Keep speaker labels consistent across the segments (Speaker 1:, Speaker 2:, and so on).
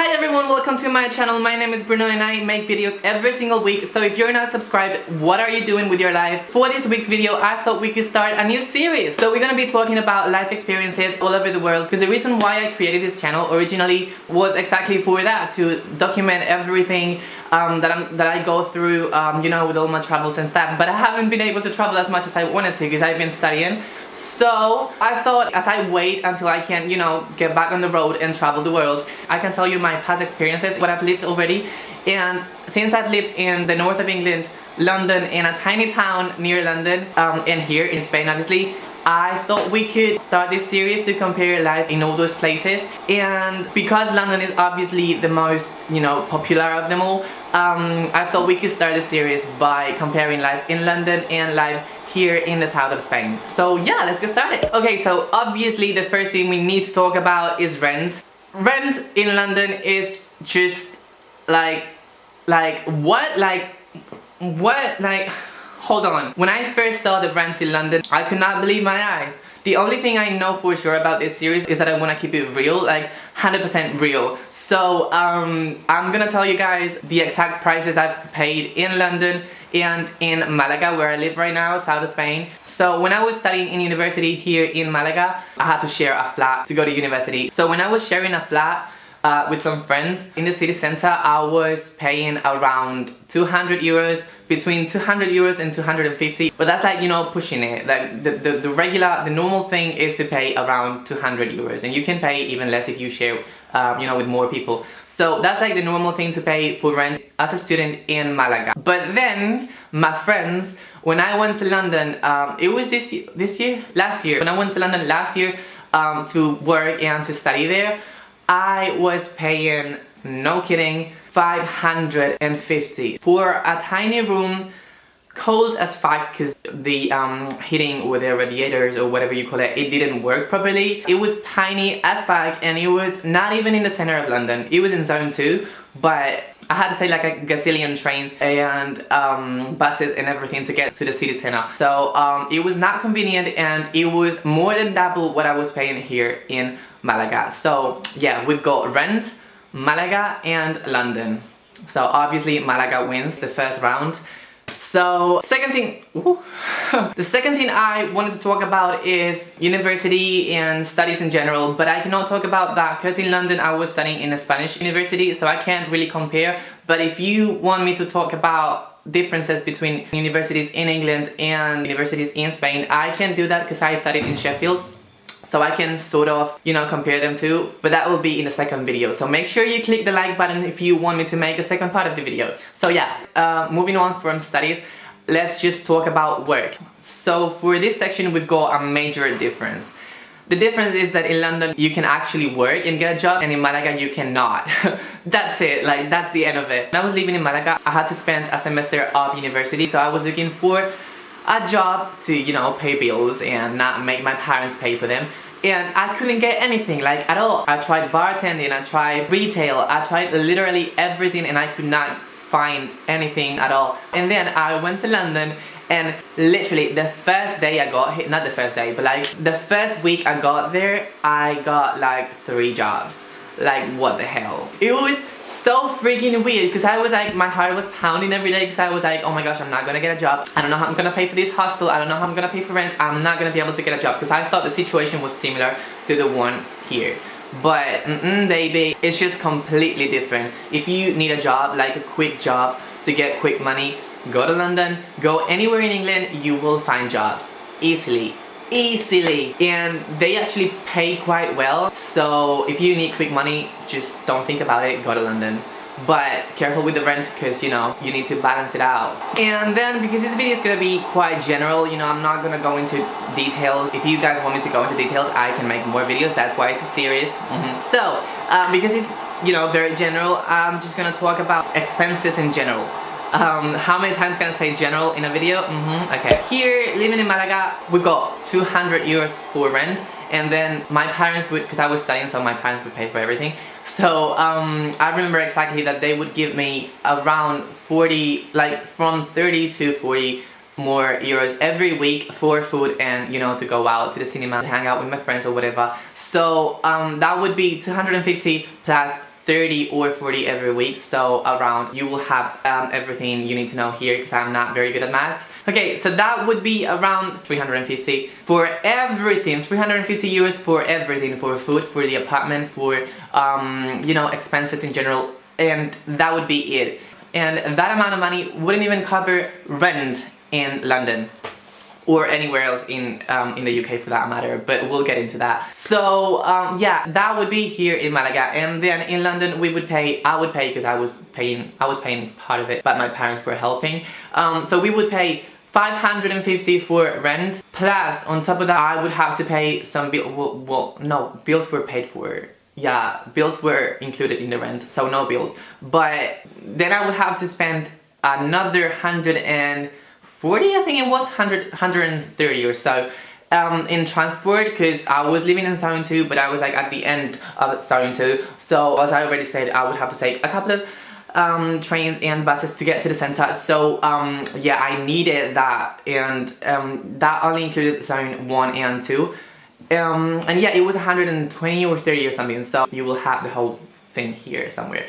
Speaker 1: Hi everyone, welcome to my channel. My name is Bruno and I make videos every single week. So if you're not subscribed, what are you doing with your life? For this week's video, I thought we could start a new series. So we're gonna be talking about life experiences all over the world, because the reason why I created this channel originally was exactly for that, to document everything that I go through, you know, with all my travels and stuff. But I haven't been able to travel as much as I wanted to because I've been studying. So I thought, as I wait until I can, you know, get back on the road and travel the world, I can tell you my past experiences, what I've lived already. And since I've lived in the north of England, London, in a tiny town near London, and here in Spain obviously, I thought we could start this series to compare life in all those places. And because London is obviously the most, you know, popular of them all, I thought we could start the series by comparing life in London and life here in the south of Spain. So yeah, let's get started. Okay, so obviously the first thing we need to talk about is rent. Rent in London is just like hold on. When I first saw the rent in London, I could not believe my eyes. The only thing I know for sure about this series is that I want to keep it real, like 100% real. So I'm gonna tell you guys the exact prices I've paid in London and in Malaga, where I live right now, south of Spain. So when I was studying in university here in Malaga, I had to share a flat to go to university. So when I was sharing a flat with some friends in the city center, I was paying around 200 euros, between 200 euros and 250. But that's like, you know, pushing it. Like the normal thing is to pay around 200 euros, and you can pay even less if you share, you know, with more people. So that's like the normal thing to pay for rent as a student in Malaga. But then my friends, when I went to London, it was last year. When I went to London last year to work and to study there, I was paying, no kidding, 550 for a tiny room, cold as fuck, because the heating with the radiators or whatever you call it, it didn't work properly. It was tiny as fuck, and it was not even in the center of London. It was in zone 2, but I had to say like a gazillion trains and buses and everything to get to the city center. So it was not convenient, and it was more than double what I was paying here in Malaga. So yeah, we've got rent, Malaga and London. So obviously Malaga wins the first round. So second thing, the second thing I wanted to talk about is university and studies in general, but I cannot talk about that because in London I was studying in a Spanish university, so I can't really compare. But if you want me to talk about differences between universities in England and universities in Spain, I can do that because I studied in Sheffield. So I can sort of, you know, compare them too, but that will be in the second video. So make sure you click the like button if you want me to make a second part of the video. So yeah, moving on from studies, let's just talk about work. So for this section, we've got a major difference. The difference is that in London, you can actually work and get a job, and in Malaga, you cannot. That's it, like that's the end of it. When I was living in Malaga, I had to spend a semester of university, so I was looking for a job to, you know, pay bills and not make my parents pay for them. And I couldn't get anything, like at all. I tried bartending, I tried retail, I tried literally everything, and I could not find anything at all. And then I went to London, and literally the first day I got here, not the first day, but like the first week I got there, I got like 3 jobs. Like what the hell? It was so freaking weird because I was like, my heart was pounding every day because I was like, oh my gosh, I'm not gonna get a job. I don't know how I'm gonna pay for this hostel. I don't know how I'm gonna pay for rent. I'm not gonna be able to get a job, because I thought the situation was similar to the one here. But baby, it's just completely different. If you need a job, like a quick job to get quick money, go to London, go anywhere in England, you will find jobs easily. And they actually pay quite well. So if you need quick money, just don't think about it, go to London. But careful with the rent, because you know, you need to balance it out. And then, because this video is gonna be quite general, you know, I'm not gonna go into details. If you guys want me to go into details, I can make more videos. That's why it's a series. So because it's, you know, very general, I'm just gonna talk about expenses in general. How many times can I say general in a video? Okay. Here, living in Malaga, we got 200 euros for rent, and then my parents would, because I was studying, so my parents would pay for everything. So I remember exactly that they would give me around 40, like from 30 to 40 more euros every week for food and, you know, to go out to the cinema, to hang out with my friends or whatever. So that would be 250 plus 30 or 40 every week, so around, you will have everything you need to know here because I'm not very good at maths. Okay, so that would be around 350 for everything, 350 euros for everything, for food, for the apartment, for you know, expenses in general, and that would be it. And that amount of money wouldn't even cover rent in London or anywhere else in the UK for that matter, but we'll get into that. So yeah, that would be here in Malaga, and then in London I would pay because I was paying part of it, but my parents were helping. So we would pay 550 for rent, plus on top of that I would have to pay some no, bills were paid for. Yeah, bills were included in the rent, so no bills. But then I would have to spend another 140, I think it was 130 or so in transport, because I was living in Zone 2, but I was like at the end of Zone 2. So as I already said, I would have to take a couple of trains and buses to get to the center. So yeah, I needed that, and that only included Zone 1 and 2. And yeah, it was 120 or 30 or something, so you will have the whole thing here somewhere.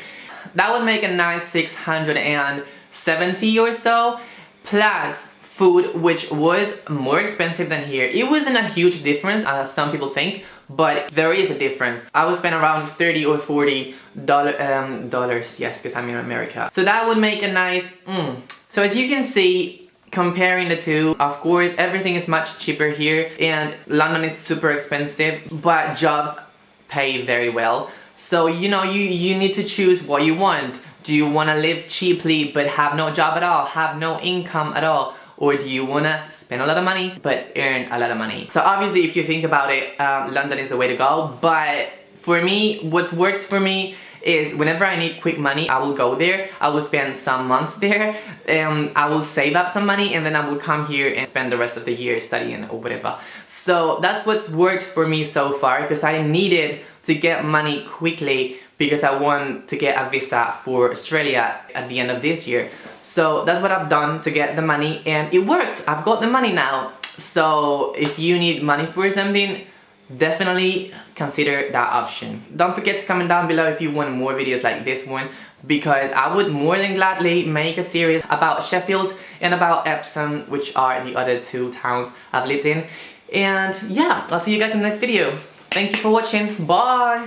Speaker 1: That would make a nice 670 or so, plus food, which was more expensive than here. It wasn't a huge difference, as some people think, but there is a difference. I would spend around 30 or 40 dollars, yes, because I'm in America. So that would make a nice, So as you can see, comparing the two, of course, everything is much cheaper here, and London is super expensive, but jobs pay very well. So, you know, you need to choose what you want. Do you want to live cheaply but have no job at all, have no income at all? Or do you want to spend a lot of money but earn a lot of money? So obviously, if you think about it, London is the way to go. But for me, what's worked for me is whenever I need quick money, I will go there. I will spend some months there. I will save up some money, and then I will come here and spend the rest of the year studying or whatever. So that's what's worked for me so far, because I needed to get money quickly because I want to get a visa for Australia at the end of this year. So that's what I've done to get the money, and it worked. I've got the money now. So if you need money for something, definitely consider that option. Don't forget to comment down below if you want more videos like this one, because I would more than gladly make a series about Sheffield and about Epsom, which are the other two towns I've lived in. And yeah, I'll see you guys in the next video. Thank you for watching. Bye!